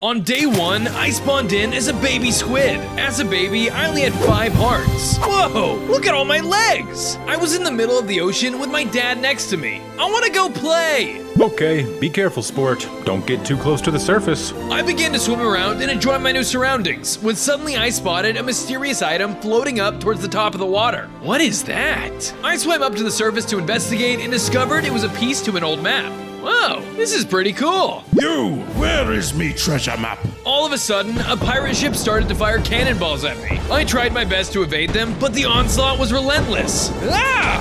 On day 1, I spawned in as a baby squid. As a baby, I only had 5 hearts. Whoa, look at all my legs! I was in the middle of the ocean with my dad next to me. I wanna go play! Okay, be careful, sport. Don't get too close to the surface. I began to swim around and enjoy my new surroundings when suddenly I spotted a mysterious item floating up towards the top of the water. What is that? I swam up to the surface to investigate and discovered it was a piece to an old map. Whoa, this is pretty cool. You, where is me treasure map? All of a sudden, a pirate ship started to fire cannonballs at me. I tried my best to evade them, but the onslaught was relentless. Ah!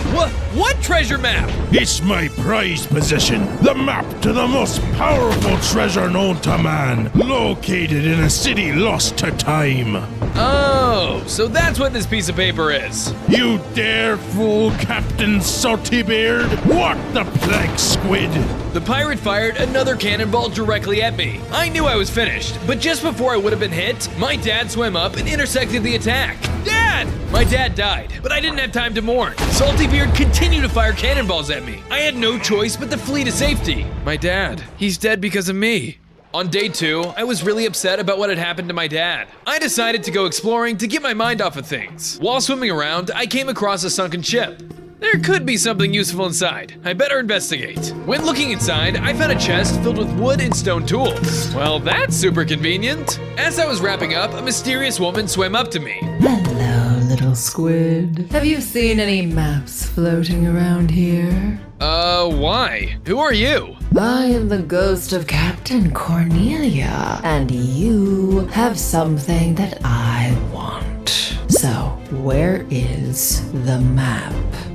What treasure map? It's my prized possession, the map to the most powerful treasure known to man, located in a city lost to time. Oh, so that's what this piece of paper is. You dare fool Captain Saltybeard? What the plague, squid? The pirate fired another cannonball directly at me. I knew I was finished, but just before I would have been hit, my dad swam up and intersected the attack. Dad! My dad died, but I didn't have time to mourn. Saltybeard continued to fire cannonballs at me. I had no choice but to flee to safety. My dad, he's dead because of me. On day 2, I was really upset about what had happened to my dad. I decided to go exploring to get my mind off of things. While swimming around, I came across a sunken ship. There could be something useful inside. I better investigate. When looking inside, I found a chest filled with wood and stone tools. Well, that's super convenient. As I was wrapping up, a mysterious woman swam up to me. Hello, little squid. Have you seen any maps floating around here? Why? Who are you? I am the ghost of Captain Cornelia, and you have something that I want. So, where is the map?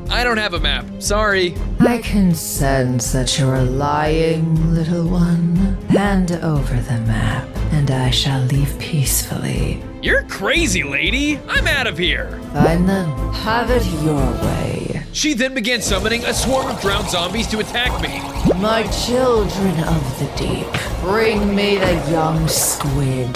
I don't have a map, sorry. I can sense that you're lying, little one. Hand over the map, and I shall leave peacefully. You're crazy, lady. I'm out of here. Fine then, have it your way. She then began summoning a swarm of drowned zombies to attack me. My children of the deep, bring me the young squid,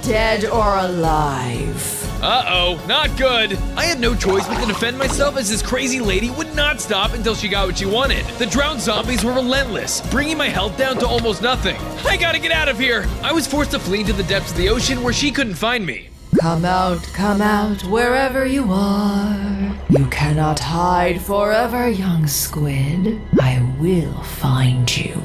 dead or alive. Uh-oh, not good. I had no choice but to defend myself as this crazy lady would not stop until she got what she wanted. The drowned zombies were relentless, bringing my health down to almost nothing. I gotta get out of here. I was forced to flee into the depths of the ocean where she couldn't find me. Come out, wherever you are. You cannot hide forever, young squid. I will find you.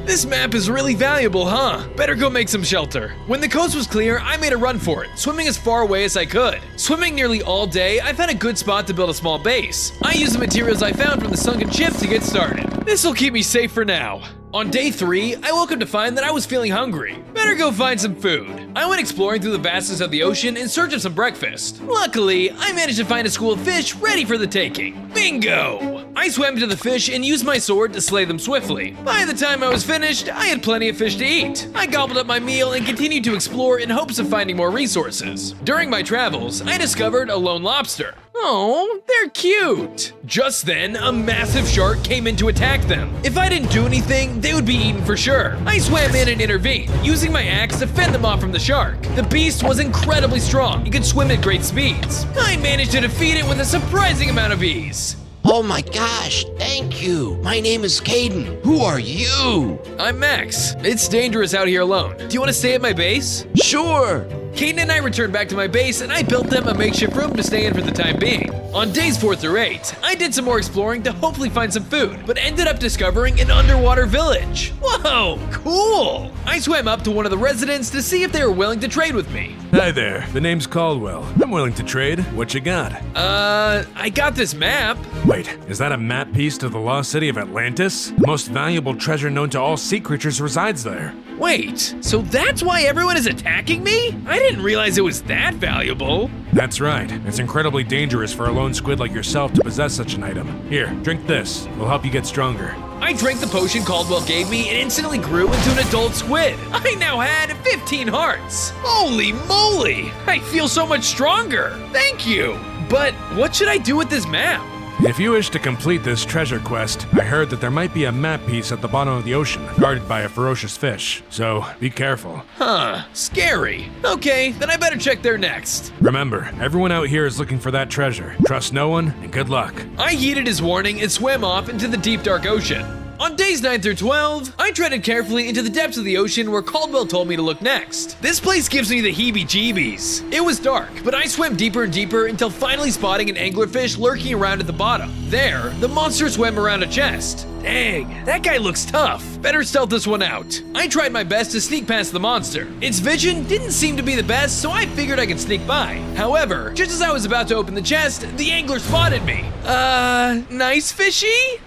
This map is really valuable, huh? Better go make some shelter. When the coast was clear, I made a run for it, swimming as far away as I could. Swimming nearly all day, I found a good spot to build a small base. I used the materials I found from the sunken ship to get started. This'll keep me safe for now. On day 3, I woke up to find that I was feeling hungry. Better go find some food. I went exploring through the vastness of the ocean in search of some breakfast. Luckily, I managed to find a school of fish ready for the taking. Bingo! I swam to the fish and used my sword to slay them swiftly. By the time I was finished, I had plenty of fish to eat. I gobbled up my meal and continued to explore in hopes of finding more resources. During my travels, I discovered a lone lobster. Oh, they're cute. Just then, a massive shark came in to attack them. If I didn't do anything, they would be eaten for sure. I swam in and intervened, using my axe to fend them off from the shark. The beast was incredibly strong. It could swim at great speeds. I managed to defeat it with a surprising amount of ease. Oh my gosh, thank you. My name is Caden. Who are you? I'm Max. It's dangerous out here alone. Do you want to stay at my base? Sure. Caden and I returned back to my base and I built them a makeshift room to stay in for the time being. On days 4 through 8, I did some more exploring to hopefully find some food, but ended up discovering an underwater village. Whoa, cool! I swam up to one of the residents to see if they were willing to trade with me. Hi there, the name's Caldwell. I'm willing to trade. What you got? I got this map. Wait, is that a map piece to the lost city of Atlantis? The most valuable treasure known to all sea creatures resides there. Wait, so that's why everyone is attacking me? I didn't realize it was that valuable. That's right. It's incredibly dangerous for a lone squid like yourself to possess such an item. Here, drink this. It'll help you get stronger. I drank the potion Caldwell gave me and instantly grew into an adult squid. I now had 15 hearts. Holy moly! I feel so much stronger. Thank you. But what should I do with this map? If you wish to complete this treasure quest, I heard that there might be a map piece at the bottom of the ocean, guarded by a ferocious fish. So, be careful. Huh, scary. Okay, then I better check there next. Remember, everyone out here is looking for that treasure. Trust no one, and good luck. I heeded his warning and swam off into the deep dark ocean. On days 9 through 12, I treaded carefully into the depths of the ocean where Caldwell told me to look next. This place gives me the heebie-jeebies. It was dark, but I swam deeper and deeper until finally spotting an anglerfish lurking around at the bottom. There, the monster swam around a chest. Dang, that guy looks tough. Better stealth this one out. I tried my best to sneak past the monster. Its vision didn't seem to be the best, so I figured I could sneak by. However, just as I was about to open the chest, the angler spotted me. Nice fishy?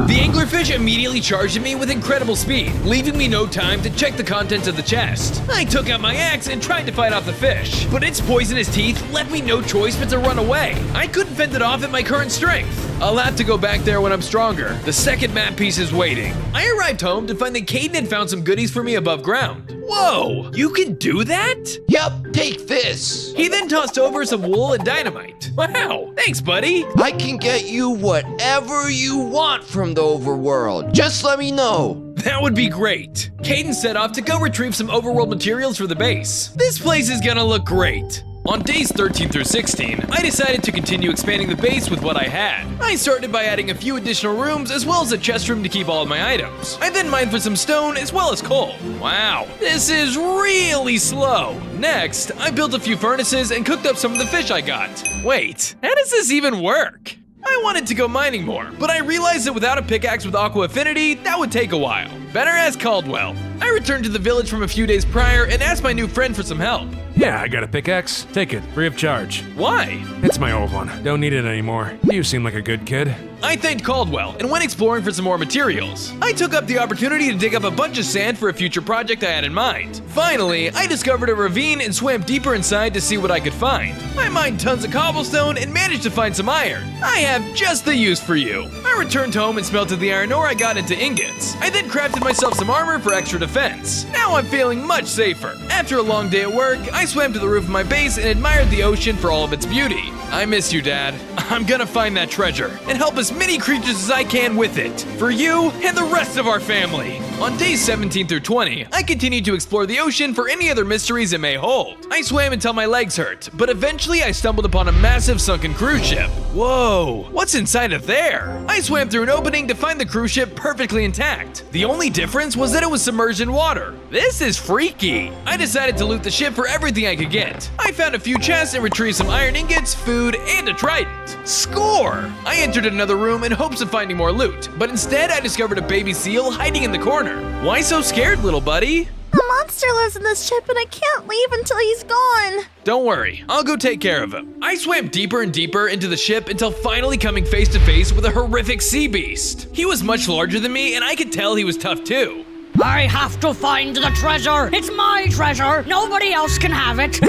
The anglerfish immediately charged at me with incredible speed, leaving me no time to check the contents of the chest. I took out my axe and tried to fight off the fish, but its poisonous teeth left me no choice but to run away. I couldn't fend it off at my current strength. I'll have to go back there when I'm stronger. The second map piece is waiting. I arrived home to find that Caden had found some goodies for me above ground. Whoa, you can do that? Yep, take this. He then tossed over some wool and dynamite. Wow, thanks, buddy. I can get you whatever you want from the overworld. Just let me know. That would be great. Caden set off to go retrieve some overworld materials for the base. This place is gonna look great. On days 13 through 16, I decided to continue expanding the base with what I had. I started by adding a few additional rooms as well as a chest room to keep all of my items. I then mined for some stone as well as coal. Wow, this is really slow. Next, I built a few furnaces and cooked up some of the fish I got. Wait, how does this even work? I wanted to go mining more, but I realized that without a pickaxe with Aqua Affinity, that would take a while. Better ask Caldwell. I returned to the village from a few days prior and asked my new friend for some help. Yeah, I got a pickaxe. Take it, free of charge. Why? It's my old one. Don't need it anymore. You seem like a good kid. I thanked Caldwell and went exploring for some more materials. I took up the opportunity to dig up a bunch of sand for a future project I had in mind. Finally, I discovered a ravine and swam deeper inside to see what I could find. I mined tons of cobblestone and managed to find some iron. I have just the use for you. I returned home and smelted the iron ore I got into ingots. I then crafted myself some armor for extra defense. Now I'm feeling much safer. After a long day at work, I swam to the roof of my base and admired the ocean for all of its beauty. I miss you, Dad. I'm gonna find that treasure and help as many creatures as I can with it, for you and the rest of our family. On days 17 through 20, I continued to explore the ocean for any other mysteries it may hold. I swam until my legs hurt, but eventually I stumbled upon a massive sunken cruise ship. Whoa, what's inside of there? I swam through an opening to find the cruise ship perfectly intact. The only difference was that it was submerged in water. This is freaky. I decided to loot the ship for everything I could get. I found a few chests and retrieved some iron ingots, food, and a trident. Score! I entered another room in hopes of finding more loot, but instead I discovered a baby seal hiding in the corner. Why so scared, little buddy? A monster lives in this ship and I can't leave until he's gone. Don't worry, I'll go take care of him. I swam deeper and deeper into the ship until finally coming face to face with a horrific sea beast. He was much larger than me and I could tell he was tough too. I have to find the treasure. It's my treasure. Nobody else can have it.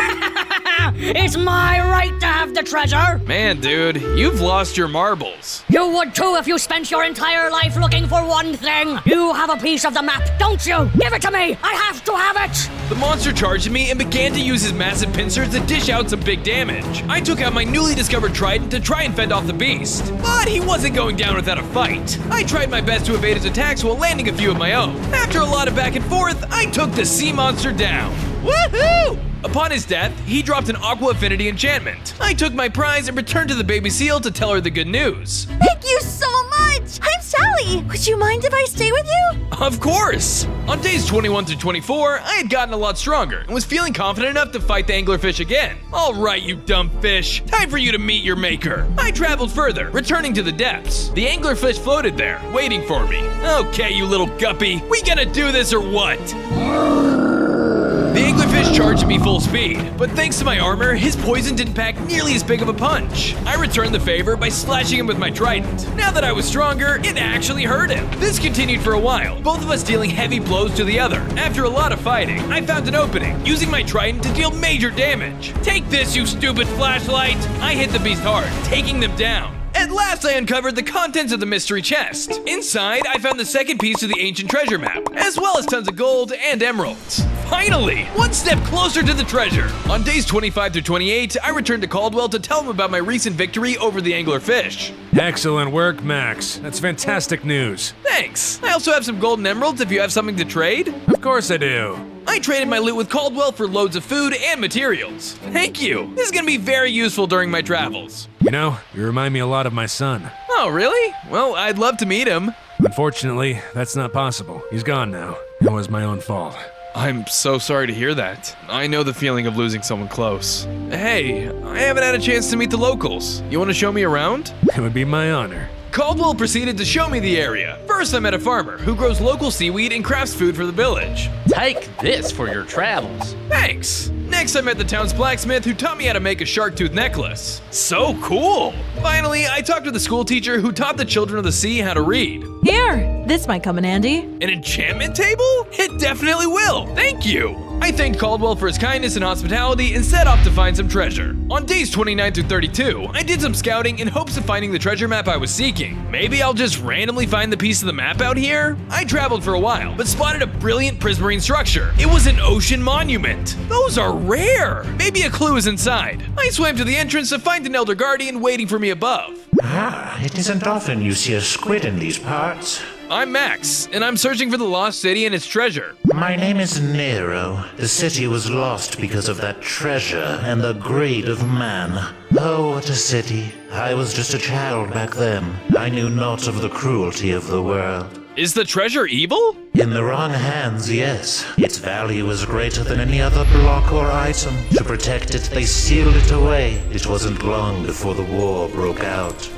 It's my right to have the treasure. Man, dude, you've lost your marbles. You would too if you spent your entire life looking for one thing. You have a piece of the map, don't you? Give it to me. I have to have it. The monster charged at me and began to use his massive pincers to dish out some big damage. I took out my newly discovered trident to try and fend off the beast, but he wasn't going down without a fight. I tried my best to evade his attacks while landing a few of my own. After a lot of back and forth, I took the sea monster down. Woohoo! Upon his death, he dropped an Aqua Affinity enchantment. I took my prize and returned to the baby seal to tell her the good news. Thank you so much. I'm Sally. Would you mind if I stay with you? Of course! On days 21 through 24, I had gotten a lot stronger and was feeling confident enough to fight the anglerfish again. All right, you dumb fish. Time for you to meet your maker. I traveled further, returning to the depths. The anglerfish floated there, waiting for me. Okay, you little guppy, we gonna do this or what? The anglerfish charged me full speed, but thanks to my armor, his poison didn't pack nearly as big of a punch. I returned the favor by slashing him with my trident. Now that I was stronger, it actually hurt him. This continued for a while, both of us dealing heavy blows to the other. After a lot of fighting, I found an opening, using my trident to deal major damage. Take this, you stupid flashlight! I hit the beast hard, taking them down. At last, I uncovered the contents of the mystery chest. Inside, I found the second piece of the ancient treasure map, as well as tons of gold and emeralds. Finally, one step closer to the treasure. On days 25 through 28, I returned to Caldwell to tell him about my recent victory over the anglerfish. Excellent work, Max. That's fantastic news. Thanks. I also have some gold and emeralds if you have something to trade. Of course I do. I I traded my loot with Caldwell for loads of food and materials. Thank you. This is gonna be very useful during my travels. You know, you remind me a lot of my son. Oh, really? Well, I'd love to meet him. Unfortunately, that's not possible. He's gone now. It was my own fault. I'm so sorry to hear that. I know the feeling of losing someone close. Hey, I haven't had a chance to meet the locals. You want to show me around? It would be my honor. Caldwell proceeded to show me the area. First, I met a farmer who grows local seaweed and crafts food for the village. Take this for your travels. Thanks. Next, I met the town's blacksmith who taught me how to make a shark tooth necklace. So cool! Finally, I talked to the school teacher who taught the children of the sea how to read. Here, this might come in handy. An enchantment table? It definitely will. Thank you. I thanked Caldwell for his kindness and hospitality and set off to find some treasure. On days 29 through 32, I did some scouting in hopes of finding the treasure map I was seeking. Maybe I'll just randomly find the piece of the map out here? I traveled for a while, but spotted a brilliant prismarine structure. It was an ocean monument. Those are rare. Maybe a clue is inside. I swam to the entrance to find an elder guardian waiting for me above. Ah, it isn't often you see a squid in these parts. I'm Max, and I'm searching for the lost city and its treasure. My name is Nero. The city was lost because of that treasure and the greed of man. Oh, what a city. I was just a child back then. I knew naught of the cruelty of the world. Is the treasure evil? In the wrong hands, yes. Its value is greater than any other block or item. To protect it, they sealed it away. It wasn't long before the war broke out.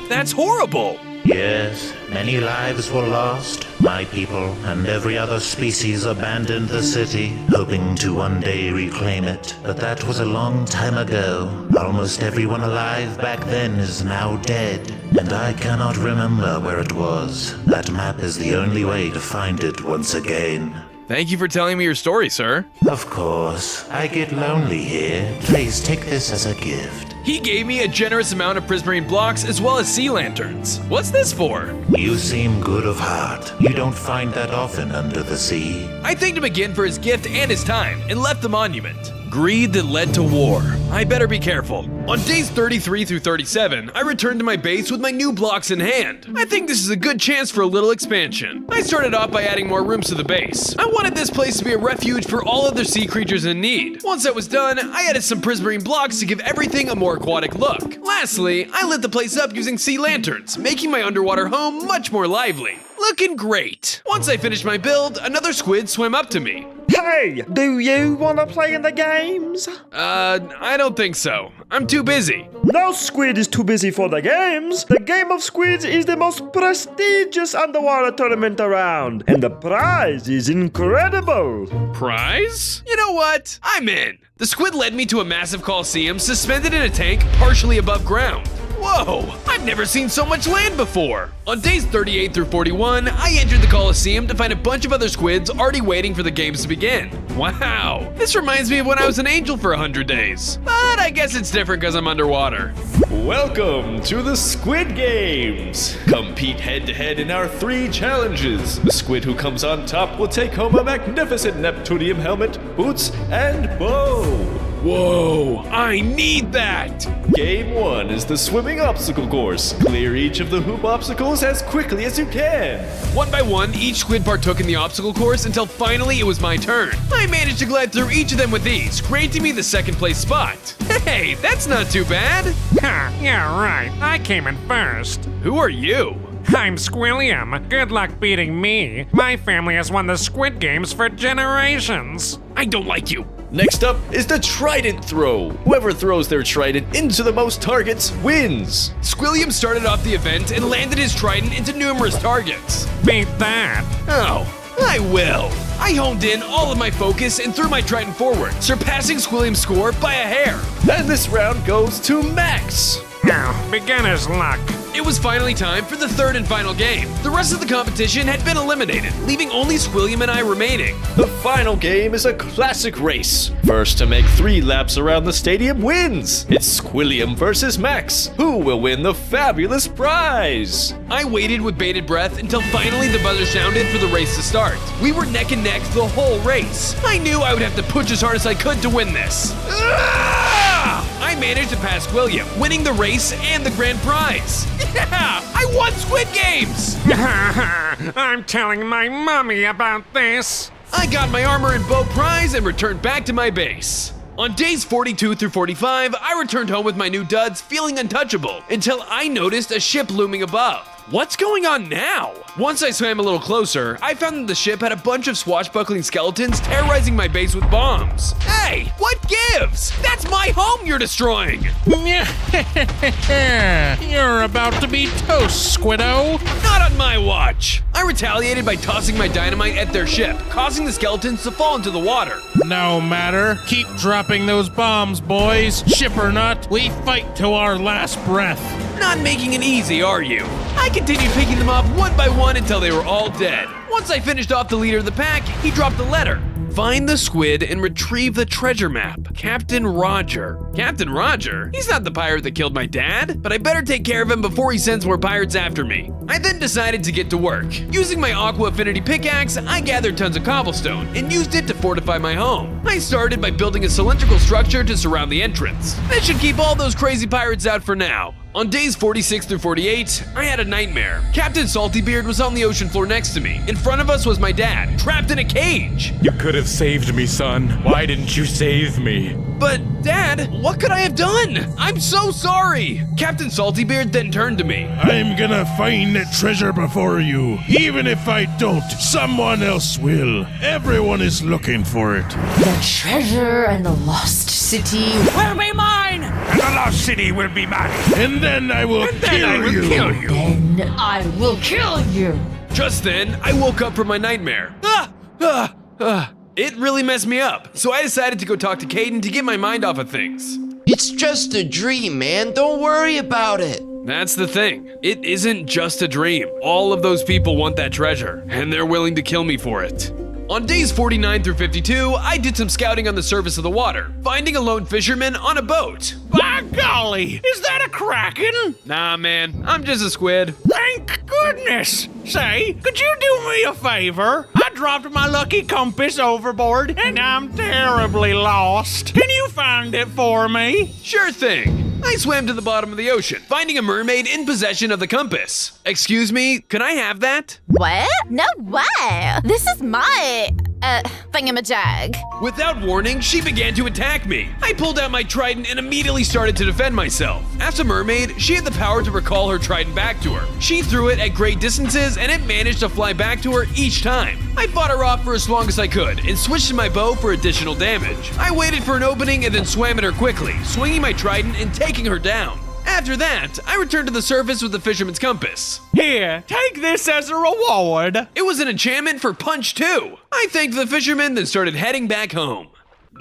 That's horrible. Yes, many lives were lost. My people and every other species abandoned the city, hoping to one day reclaim it. But that was a long time ago. Almost everyone alive back then is now dead, and I cannot remember where it was. That map is the only way to find it once again. Thank you for telling me your story, sir. Of course, I get lonely here. Please take this as a gift. He gave me a generous amount of prismarine blocks as well as sea lanterns. What's this for? You seem good of heart. You don't find that often under the sea. I thanked him again for his gift and his time and left the monument. Greed that led to war. I better be careful. On days 33 through 37, I returned to my base with my new blocks in hand. I think this is a good chance for a little expansion. I started off by adding more rooms to the base. I wanted this place to be a refuge for all other sea creatures in need. Once that was done, I added some prismarine blocks to give everything a more aquatic look. Lastly, I lit the place up using sea lanterns, making my underwater home much more lively. Looking great. Once I finished my build, another squid swam up to me. Hey, do you want to play in the games? I don't think so. I'm too busy. No squid is too busy for the games. The game of squids is the most prestigious underwater tournament around, and the prize is incredible. Prize? You know what? I'm in. The squid led me to a massive coliseum suspended in a tank partially above ground. Whoa, I've never seen so much land before. On days 38 through 41, I entered the Coliseum to find a bunch of other squids already waiting for the games to begin. Wow, this reminds me of when I was an angel for 100 days. But I guess it's different because I'm underwater. Welcome to the Squid Games! Compete head-to-head in our 3 challenges. The squid who comes on top will take home a magnificent Neptunium helmet, boots, and bow. Whoa, I need that! Game 1 is the swimming obstacle course. Clear each of the hoop obstacles as quickly as you can. One by one, each squid partook in the obstacle course until finally it was my turn. I managed to glide through each of them with ease, granting me the second place spot. Hey, that's not too bad. Ha, yeah, right. I came in first. Who are you? I'm Squilliam. Good luck beating me. My family has won the Squid Games for generations. I don't like you. Next up is the trident throw. Whoever throws their trident into the most targets wins. Squilliam started off the event and landed his trident into numerous targets. Beat that. Oh, I will. I honed in all of my focus and threw my trident forward, surpassing Squilliam's score by a hair. And this round goes to Max. Now, beginner's luck. It was finally time for the third and final game. The rest of the competition had been eliminated, leaving only Squilliam and I remaining. The final game is a classic race. First to make 3 laps around the stadium wins. It's Squilliam versus Max. Who will win the fabulous prize? I waited with bated breath until finally the buzzer sounded for the race to start. We were neck and neck the whole race. I knew I would have to push as hard as I could to win this. I managed to pass Squilliam, winning the race and the grand prize. Yeah, I won Squid Games! I'm telling my mommy about this. I got my armor and bow prize and returned back to my base. On days 42 through 45, I returned home with my new duds feeling untouchable until I noticed a ship looming above. What's going on now? Once I swam a little closer, I found that the ship had a bunch of swashbuckling skeletons terrorizing my base with bombs. Hey, what gives? That's my home you're destroying! You're about to be toast, Squiddo. Not on my watch! I retaliated by tossing my dynamite at their ship, causing the skeletons to fall into the water. No matter. Keep dropping those bombs, boys. Ship or not, we fight to our last breath. Not making it easy, are you? I continued picking them off one by one until they were all dead. Once I finished off the leader of the pack, he dropped a letter. Find the squid and retrieve the treasure map. Captain Roger. Captain Roger? He's not the pirate that killed my dad, but I better take care of him before he sends more pirates after me. I then decided to get to work. Using my Aqua Affinity pickaxe, I gathered tons of cobblestone and used it to fortify my home. I started by building a cylindrical structure to surround the entrance. This should keep all those crazy pirates out for now. On days 46 through 48, I had a nightmare. Captain Saltybeard was on the ocean floor next to me. In front of us was my dad, trapped in a cage. You could have saved me, son. Why didn't you save me? But, Dad, what could I have done? I'm so sorry. Captain Saltybeard then turned to me. I'm gonna find the treasure before you. Even if I don't, someone else will. Everyone is looking for it. The treasure and the lost city will be mine. And the lost city will be mine. And then I will kill you. Then I will kill you. Just then, I woke up from my nightmare. It really messed me up, so I decided to go talk to Caden to get my mind off of things. It's just a dream, man. Don't worry about it. That's the thing. It isn't just a dream. All of those people want that treasure, and they're willing to kill me for it. On days 49 through 52, I did some scouting on the surface of the water, finding a lone fisherman on a boat. By golly, is that a kraken? Nah, man, I'm just a squid. Thank goodness. Say, could you do me a favor? I dropped my lucky compass overboard, and I'm terribly lost. Can you find it for me? Sure thing. I swam to the bottom of the ocean, finding a mermaid in possession of the compass. Excuse me, can I have that? What? No way! This is my, thingamajig. Without warning, she began to attack me. I pulled out my trident and immediately started to defend myself. As a mermaid, she had the power to recall her trident back to her. She threw it at great distances and it managed to fly back to her each time. I fought her off for as long as I could and switched to my bow for additional damage. I waited for an opening and then swam at her quickly, swinging my trident and taking her down. After that, I returned to the surface with the fisherman's compass. Here, take this as a reward. It was an enchantment for Punch 2. I thanked the fisherman, then started heading back home.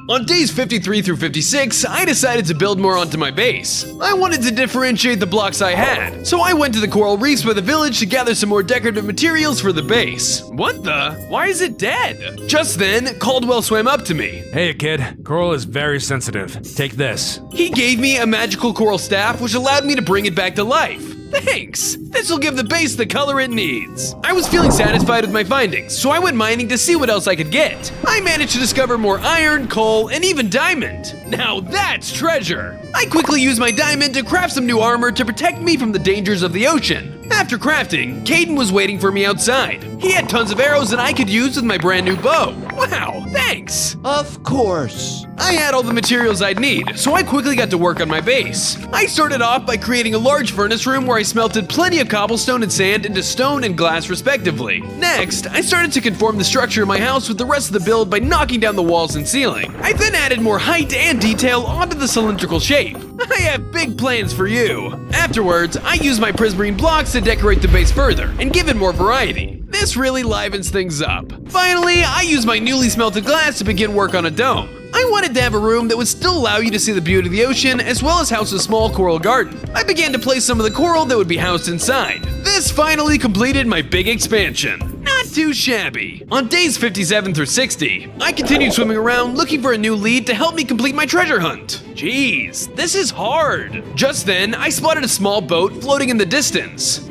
On days 53 through 56, I decided to build more onto my base. I wanted to differentiate the blocks I had, so I went to the coral reefs by the village to gather some more decorative materials for the base. What the? Why is it dead? Just then, Caldwell swam up to me. Hey, kid. Coral is very sensitive. Take this. He gave me a magical coral staff, which allowed me to bring it back to life. Thanks! This'll give the base the color it needs. I was feeling satisfied with my findings, so I went mining to see what else I could get. I managed to discover more iron, coal, and even diamond. Now that's treasure! I quickly used my diamond to craft some new armor to protect me from the dangers of the ocean. After crafting, Caden was waiting for me outside. He had tons of arrows that I could use with my brand new bow. Wow, thanks! Of course. I had all the materials I'd need, so I quickly got to work on my base. I started off by creating a large furnace room where I smelted plenty of cobblestone and sand into stone and glass respectively. Next, I started to conform the structure of my house with the rest of the build by knocking down the walls and ceiling. I then added more height and detail onto the cylindrical shape. I have big plans for you. Afterwards, I used my prismarine blocks to decorate the base further and give it more variety. This really livens things up. Finally, I used my newly smelted glass to begin work on a dome. I wanted to have a room that would still allow you to see the beauty of the ocean as well as house a small coral garden. I began to place some of the coral that would be housed inside. This finally completed my big expansion. Not too shabby. On days 57 through 60, I continued swimming around looking for a new lead to help me complete my treasure hunt. Jeez, this is hard. Just then, I spotted a small boat floating in the distance.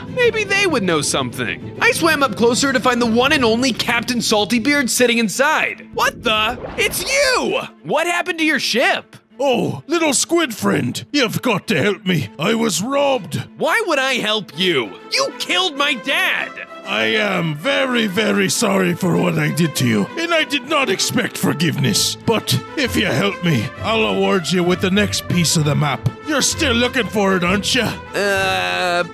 Maybe they would know something. I swam up closer to find the one and only Captain Saltybeard sitting inside. What the? It's you! What happened to your ship? Oh, little squid friend, you've got to help me. I was robbed. Why would I help you? You killed my dad! I am very, very sorry for what I did to you, and I did not expect forgiveness. But if you help me, I'll award you with the next piece of the map. You're still looking for it, aren't you?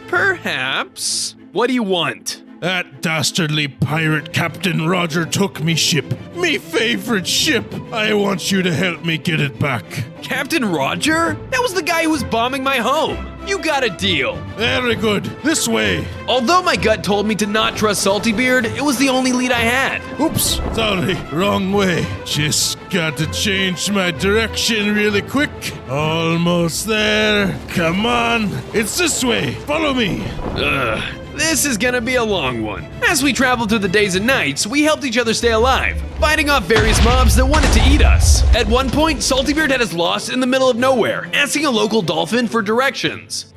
Perhaps. What do you want? That dastardly pirate Captain Roger took me ship. Me favorite ship. I want you to help me get it back. Captain Roger? That was the guy who was bombing my home. You got a deal. Very good. This way. Although my gut told me to not trust Saltybeard, it was the only lead I had. Oops, sorry, wrong way. Just got to change my direction really quick. Almost there. Come on, it's this way. Follow me. This is gonna be a long one. As we traveled through the days and nights, we helped each other stay alive, fighting off various mobs that wanted to eat us. At one point, Saltybeard had us lost in the middle of nowhere, asking a local dolphin for directions.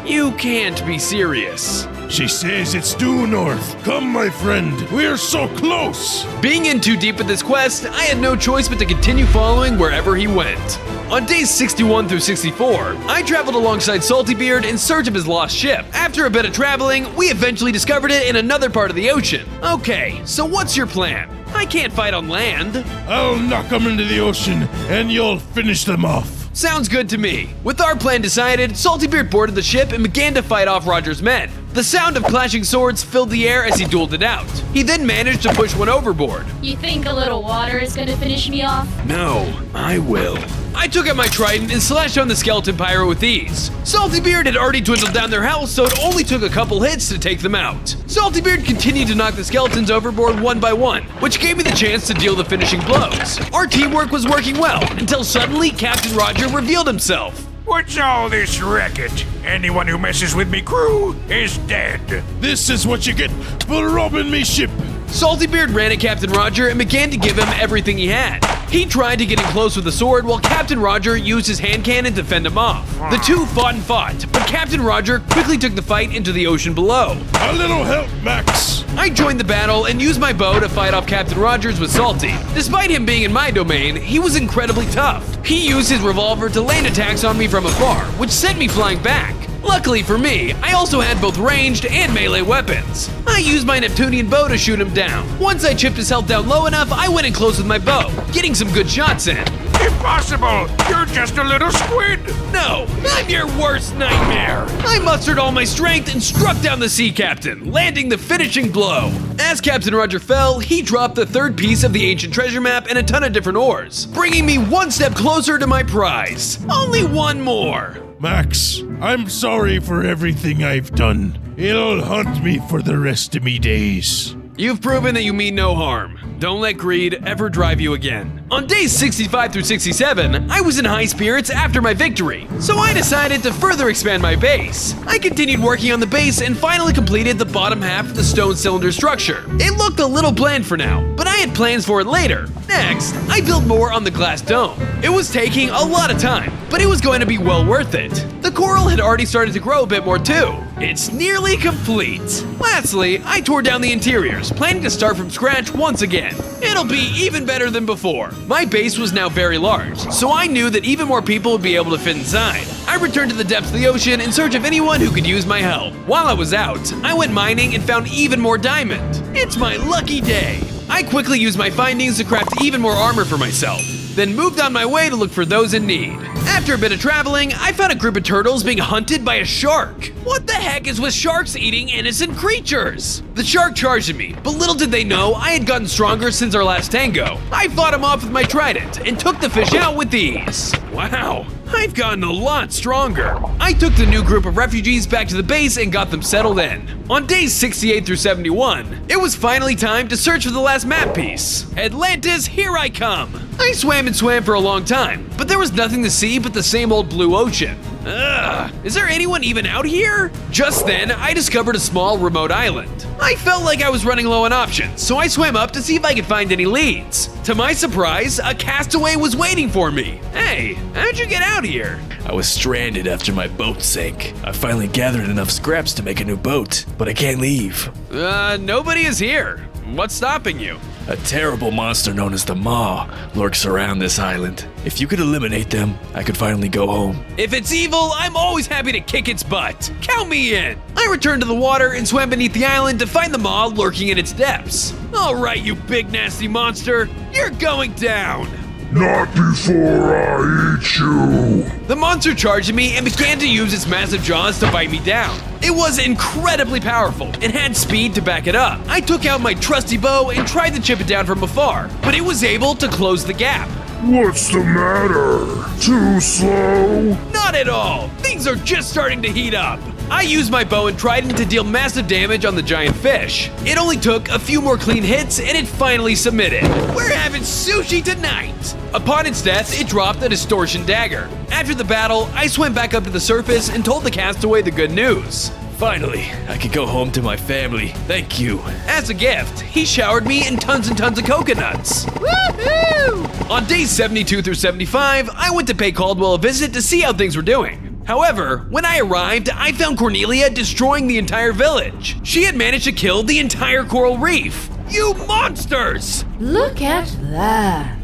You can't be serious. She says it's due north. Come, my friend. We're so close. Being in too deep with this quest, I had no choice but to continue following wherever he went. On days 61 through 64, I traveled alongside Saltybeard in search of his lost ship. After a bit of traveling, we eventually discovered it in another part of the ocean. Okay, so what's your plan? I can't fight on land. I'll knock them into the ocean, and you'll finish them off. Sounds good to me. With our plan decided, Saltybeard boarded the ship and began to fight off Roger's men. The sound of clashing swords filled the air as he dueled it out. He then managed to push one overboard. You think a little water is gonna finish me off? No, I will. I took out my trident and slashed on the skeleton pyro with ease. Saltybeard had already dwindled down their health, so it only took a couple hits to take them out. Saltybeard continued to knock the skeletons overboard one by one, which gave me the chance to deal the finishing blows. Our teamwork was working well, until suddenly Captain Roger revealed himself. What's all this racket? Anyone who messes with me crew is dead. This is what you get for robbing me ship. Saltybeard ran at Captain Roger and began to give him everything he had. He tried to get in close with the sword while Captain Roger used his hand cannon to fend him off. The two fought and fought, but Captain Roger quickly took the fight into the ocean below. A little help, Max. I joined the battle and used my bow to fight off Captain Rogers with Salty. Despite him being in my domain, he was incredibly tough. He used his revolver to land attacks on me from afar, which sent me flying back. Luckily for me, I also had both ranged and melee weapons. I used my Neptunian bow to shoot him down. Once I chipped his health down low enough, I went in close with my bow, getting some good shots in. Impossible! You're just a little squid! No, I'm your worst nightmare! I mustered all my strength and struck down the sea captain, landing the finishing blow. As Captain Roger fell, he dropped the third piece of the ancient treasure map and a ton of different ores, bringing me one step closer to my prize. Only one more. Max, I'm sorry for everything I've done. It'll haunt me for the rest of me days. You've proven that you mean no harm. Don't let greed ever drive you again. On days 65 through 67, I was in high spirits after my victory, so I decided to further expand my base. I continued working on the base and finally completed the bottom half of the stone cylinder structure. It looked a little bland for now, but I had plans for it later. Next, I built more on the glass dome. It was taking a lot of time, but it was going to be well worth it. The coral had already started to grow a bit more too. It's nearly complete. Lastly, I tore down the interiors, planning to start from scratch once again. It'll be even better than before. My base was now very large, so I knew that even more people would be able to fit inside. I returned to the depths of the ocean in search of anyone who could use my help. While I was out, I went mining and found even more diamond. It's my lucky day. I quickly used my findings to craft even more armor for myself, then moved on my way to look for those in need. After a bit of traveling, I found a group of turtles being hunted by a shark. What the heck is with sharks eating innocent creatures? The shark charged at me, but little did they know I had gotten stronger since our last tango. I fought him off with my trident and took the fish out with ease. Wow, I've gotten a lot stronger. I took the new group of refugees back to the base and got them settled in. On days 68 through 71, it was finally time to search for the last map piece. Atlantis, here I come. I swam and swam for a long time, but there was nothing to see but the same old blue ocean. Ugh, is there anyone even out here? Just then, I discovered a small remote island. I felt like I was running low on options, so I swam up to see if I could find any leads. To my surprise, a castaway was waiting for me. Hey, how'd you get out here? I was stranded after my boat sank. I finally gathered enough scraps to make a new boat, but I can't leave. Nobody is here. What's stopping you? A terrible monster known as the Maw lurks around this island. If you could eliminate them, I could finally go home. If it's evil, I'm always happy to kick its butt. Count me in. I returned to the water and swam beneath the island to find the Maw lurking in its depths. All right, you big nasty monster, you're going down. Not before I eat you! The monster charged at me and began to use its massive jaws to bite me down. It was incredibly powerful and had speed to back it up. I took out my trusty bow and tried to chip it down from afar, but it was able to close the gap. What's the matter? Too slow? Not at all. Things are just starting to heat up. I used my bow and trident to deal massive damage on the giant fish. It only took a few more clean hits and it finally submitted. We're having sushi tonight! Upon its death, it dropped a distortion dagger. After the battle, I swam back up to the surface and told the castaway the good news. Finally, I can go home to my family. Thank you. As a gift, he showered me in tons and tons of coconuts. Woohoo! On days 72 through 75, I went to pay Caldwell a visit to see how things were doing. However, when I arrived, I found Cornelia destroying the entire village. She had managed to kill the entire coral reef. You monsters! Look at that.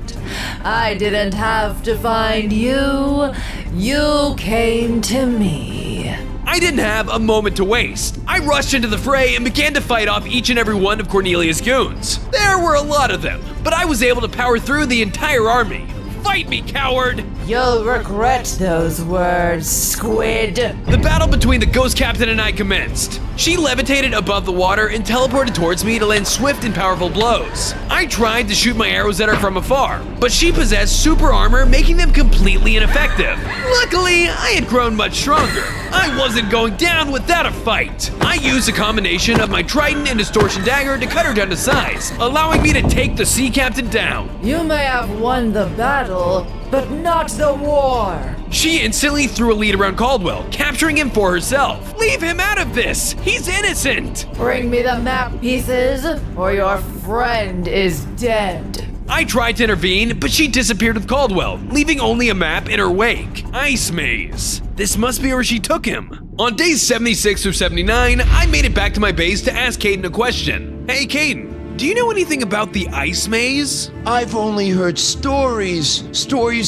I didn't have to find you. You came to me. I didn't have a moment to waste. I rushed into the fray and began to fight off each and every one of Cornelia's goons. There were a lot of them, but I was able to power through the entire army. Fight me, coward! You'll regret those words, Squid. The battle between the ghost captain and I commenced. She levitated above the water and teleported towards me to land swift and powerful blows. I tried to shoot my arrows at her from afar, but she possessed super armor, making them completely ineffective. Luckily, I had grown much stronger. I wasn't going down without a fight. I used a combination of my trident and distortion dagger to cut her down to size, allowing me to take the sea captain down. You may have won the battle, but not the war. She instantly threw a lead around Caldwell, capturing him for herself. Leave him out of this! He's innocent! Bring me the map pieces, or your friend is dead. I tried to intervene, but she disappeared with Caldwell, leaving only a map in her wake. Ice Maze. This must be where she took him. On days 76 through 79, I made it back to my base to ask Caden a question. Hey Caden, do you know anything about the Ice Maze? I've only heard stories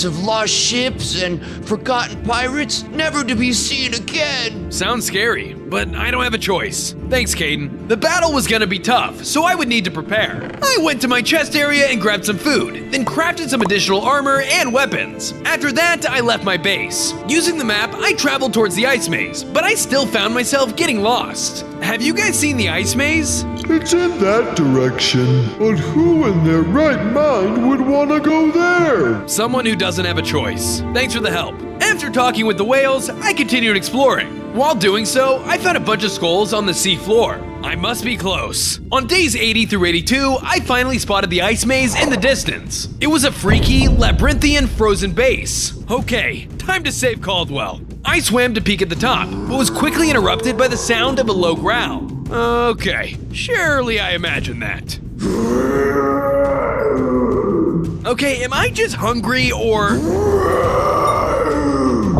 of lost ships and forgotten pirates, never to be seen again. Sounds scary, but I don't have a choice. Thanks, Caden. The battle was gonna be tough, so I would need to prepare. I went to my chest area and grabbed some food, then crafted some additional armor and weapons. After that, I left my base. Using the map, I traveled towards the Ice Maze, but I still found myself getting lost. Have you guys seen the Ice Maze? It's in that direction, but who in their right mind would want to go there? Someone who doesn't have a choice. Thanks for the help. After talking with the whales, I continued exploring. While doing so, I found a bunch of skulls on the sea floor. I must be close. On days 80 through 82, I finally spotted the Ice Maze in the distance. It was a freaky, labyrinthian frozen base. Okay, time to save Caldwell. I swam to peek at the top, but was quickly interrupted by the sound of a low growl. Okay, surely I imagined that. Okay, am I just hungry or...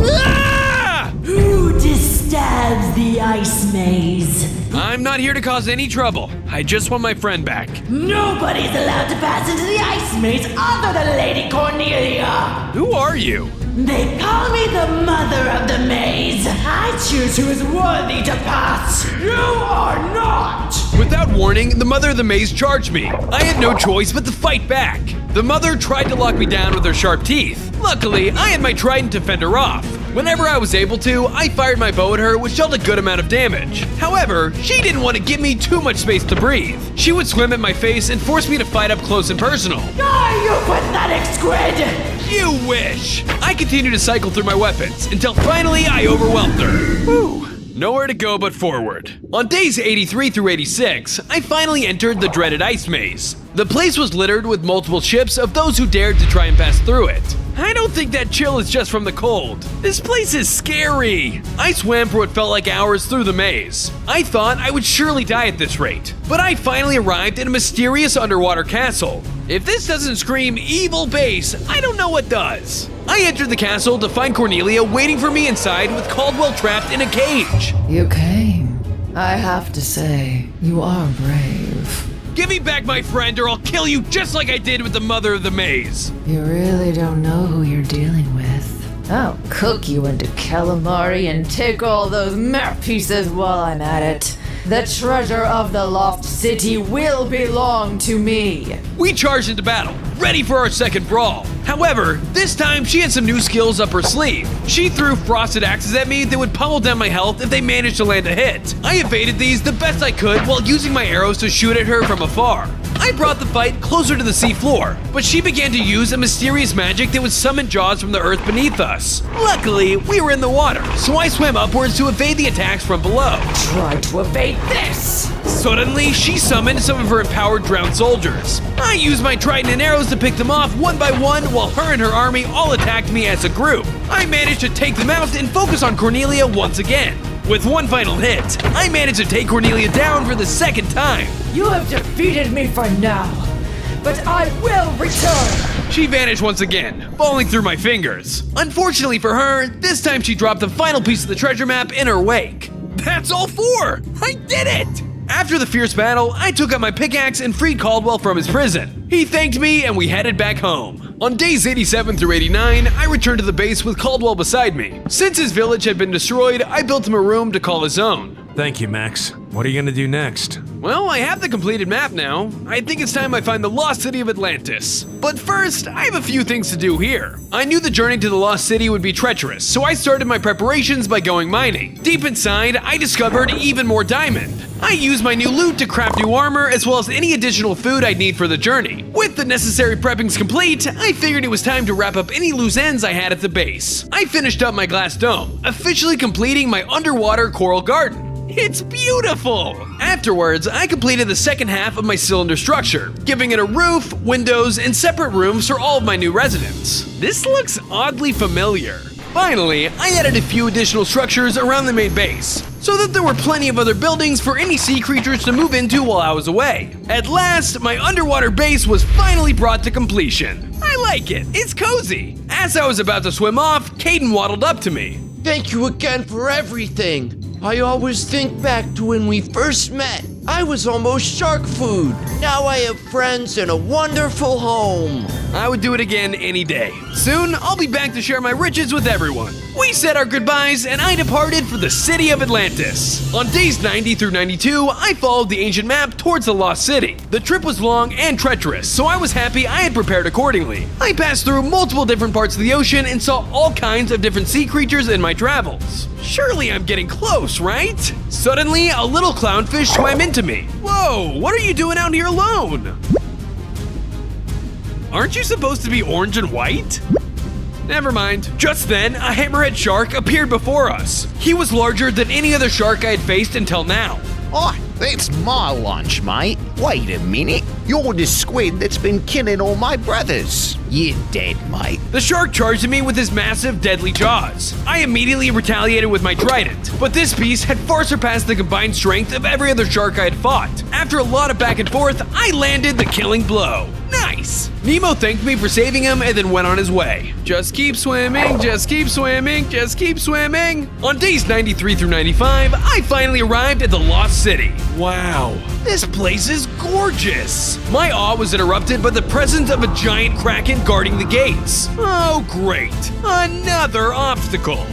Ah! Who disturbs the Ice Maze? I'm not here to cause any trouble. I just want my friend back. Nobody's allowed to pass into the Ice Maze other than Lady Cornelia. Who are you? They call me the Mother of the Maze. I choose who is worthy to pass. You are not. Without warning, the Mother of the Maze charged me. I had no choice but to fight back. The Mother tried to lock me down with her sharp teeth. Luckily, I had my trident to fend her off. Whenever I was able to, I fired my bow at her, which dealt a good amount of damage. However, she didn't want to give me too much space to breathe. She would swim at my face and force me to fight up close and personal. Die, you pathetic squid! You wish! I continued to cycle through my weapons until finally I overwhelmed her. Whew. Nowhere to go but forward. On days 83 through 86, I finally entered the dreaded Ice Maze. The place was littered with multiple ships of those who dared to try and pass through it. I don't think that chill is just from the cold. This place is scary. I swam for what felt like hours through the maze. I thought I would surely die at this rate, but I finally arrived in a mysterious underwater castle. If this doesn't scream evil base, I don't know what does. I entered the castle to find Cornelia waiting for me inside with Caldwell trapped in a cage. You came. I have to say, you are brave. Give me back my friend or I'll kill you just like I did with the mother of the maze. You really don't know who you're dealing with. I'll cook you into calamari and take all those map pieces while I'm at it. The treasure of the Lost City will belong to me. We charged into battle, ready for our second brawl. However, this time she had some new skills up her sleeve. She threw frosted axes at me that would pummel down my health if they managed to land a hit. I evaded these the best I could while using my arrows to shoot at her from afar. I brought the fight closer to the sea floor, but she began to use a mysterious magic that would summon jaws from the earth beneath us. Luckily, we were in the water, so I swam upwards to evade the attacks from below. Try to evade this! Suddenly, she summoned some of her empowered drowned soldiers. I used my trident and arrows to pick them off one by one while her and her army all attacked me as a group. I managed to take them out and focus on Cornelia once again. With one final hit, I managed to take Cornelia down for the second time. You have defeated me for now, but I will return! She vanished once again, falling through my fingers. Unfortunately for her, this time she dropped the final piece of the treasure map in her wake. That's all 4! I did it! After the fierce battle, I took out my pickaxe and freed Caldwell from his prison. He thanked me and we headed back home. On days 87 through 89, I returned to the base with Caldwell beside me. Since his village had been destroyed, I built him a room to call his own. Thank you, Max. What are you gonna do next? Well, I have the completed map now. I think it's time I find the lost city of Atlantis. But first, I have a few things to do here. I knew the journey to the lost city would be treacherous, so I started my preparations by going mining. Deep inside, I discovered even more diamond. I used my new loot to craft new armor as well as any additional food I'd need for the journey. With the necessary preppings complete, I figured it was time to wrap up any loose ends I had at the base. I finished up my glass dome, officially completing my underwater coral garden. It's beautiful! Afterwards, I completed the second half of my cylinder structure, giving it a roof, windows, and separate rooms for all of my new residents. This looks oddly familiar. Finally, I added a few additional structures around the main base, so that there were plenty of other buildings for any sea creatures to move into while I was away. At last, my underwater base was finally brought to completion. I like it, it's cozy. As I was about to swim off, Caden waddled up to me. Thank you again for everything. I always think back to when we first met. I was almost shark food. Now I have friends and a wonderful home. I would do it again any day. Soon, I'll be back to share my riches with everyone. We said our goodbyes and I departed for the city of Atlantis. On days 90 through 92, I followed the ancient map towards the lost city. The trip was long and treacherous, so I was happy I had prepared accordingly. I passed through multiple different parts of the ocean and saw all kinds of different sea creatures in my travels. Surely I'm getting close, right? Suddenly, a little clownfish swam into me. Whoa, what are you doing out here alone? Aren't you supposed to be orange and white? Never mind. Just then, a hammerhead shark appeared before us. He was larger than any other shark I had faced until now. Oh, that's my lunch, mate. Wait a minute. You're the squid that's been killing all my brothers. You're dead, mate. The shark charged at me with his massive, deadly jaws. I immediately retaliated with my trident, but this beast had far surpassed the combined strength of every other shark I had fought. After a lot of back and forth, I landed the killing blow. Nice! Nemo thanked me for saving him and then went on his way. Just keep swimming, just keep swimming, just keep swimming. On days 93 through 95, I finally arrived at the Lost City. Wow, this place is gorgeous. My awe was interrupted by the presence of a giant kraken guarding the gates. Oh great, another obstacle.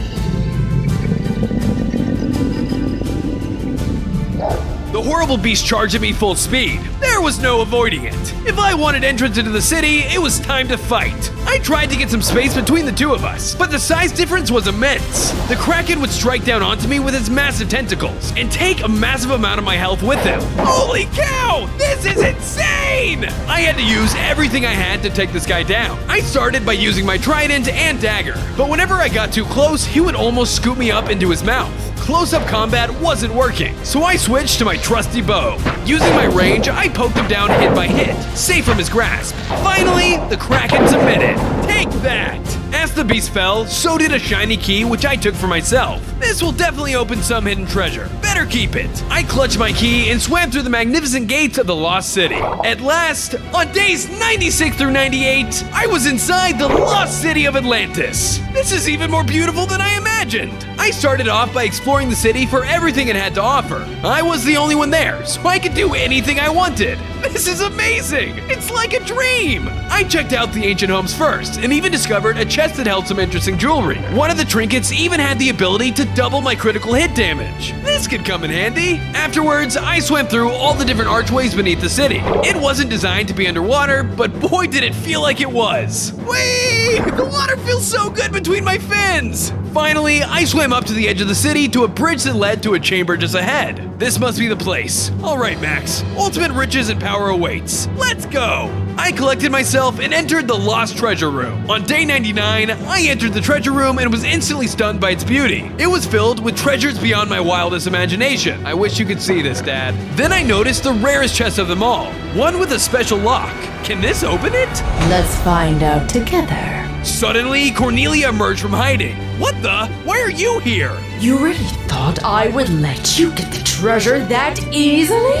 The horrible beast charged at me full speed. There was no avoiding it. If I wanted entrance into the city, it was time to fight. I tried to get some space between the two of us, but the size difference was immense. The Kraken would strike down onto me with its massive tentacles and take a massive amount of my health with him. Holy cow! This is insane! I had to use everything I had to take this guy down. I started by using my trident and dagger, but whenever I got too close, he would almost scoop me up into his mouth. Close-up combat wasn't working, so I switched to my trusty bow. Using my range, I poked him down hit by hit, safe from his grasp. Finally, the Kraken submitted. Take that! As the beast fell, so did a shiny key which I took for myself. This will definitely open some hidden treasure. Better keep it. I clutched my key and swam through the magnificent gates of the Lost City. At last, on days 96 through 98, I was inside the Lost City of Atlantis. This is even more beautiful than I imagined. I I started off by exploring the city for everything it had to offer. I was the only one there, so I could do anything I wanted. This is amazing! It's like a dream! I checked out the ancient homes first, and even discovered a chest that held some interesting jewelry. One of the trinkets even had the ability to double my critical hit damage. This could come in handy. Afterwards, I swam through all the different archways beneath the city. It wasn't designed to be underwater, but boy did it feel like it was. Whee! The water feels so good between my fins! Finally, I swam up to the edge of the city to a bridge that led to a chamber just ahead. This must be the place. Alright, Max. Ultimate riches and power awaits. Let's go! I collected myself and entered the Lost Treasure Room. On day 99, I entered the treasure room and was instantly stunned by its beauty. It was filled with treasures beyond my wildest imagination. I wish you could see this, Dad. Then I noticed the rarest chest of them all, one with a special lock. Can this open it? Let's find out together. Suddenly, Cornelia emerged from hiding. What the? Why are you here? You really thought I would let you get the treasure that easily?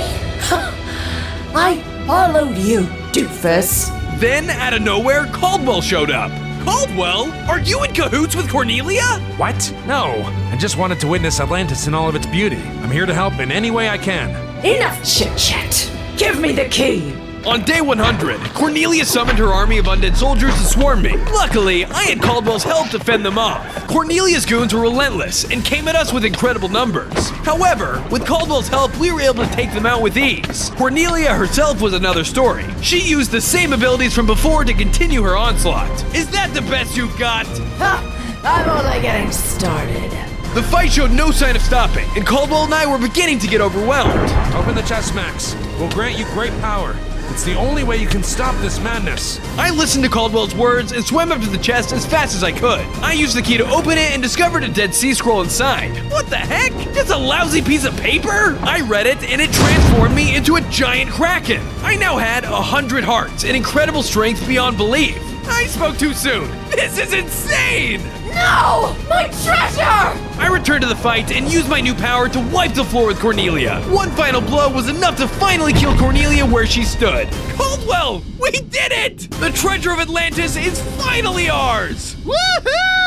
I followed you, doofus. Then, out of nowhere, Caldwell showed up. Caldwell? Are you in cahoots with Cornelia? What? No. I just wanted to witness Atlantis in all of its beauty. I'm here to help in any way I can. Enough chit-chat. Give me the key. On day 100, Cornelia summoned her army of undead soldiers to swarm me. Luckily, I had Caldwell's help to fend them off. Cornelia's goons were relentless and came at us with incredible numbers. However, with Caldwell's help, we were able to take them out with ease. Cornelia herself was another story. She used the same abilities from before to continue her onslaught. Is that the best you've got? Ha! I'm only getting started. The fight showed no sign of stopping, and Caldwell and I were beginning to get overwhelmed. Open the chest, Max. We'll grant you great power. It's the only way you can stop this madness. I listened to Caldwell's words and swam up to the chest as fast as I could. I used the key to open it and discovered a Dead Sea Scroll inside. What the heck? Just a lousy piece of paper? I read it and it transformed me into a giant kraken. I now had 100 hearts and incredible strength beyond belief. I spoke too soon. This is insane! No! My treasure! I returned to the fight and used my new power to wipe the floor with Cornelia. One final blow was enough to finally kill Cornelia where she stood. Caldwell, we did it! The treasure of Atlantis is finally ours! Woohoo!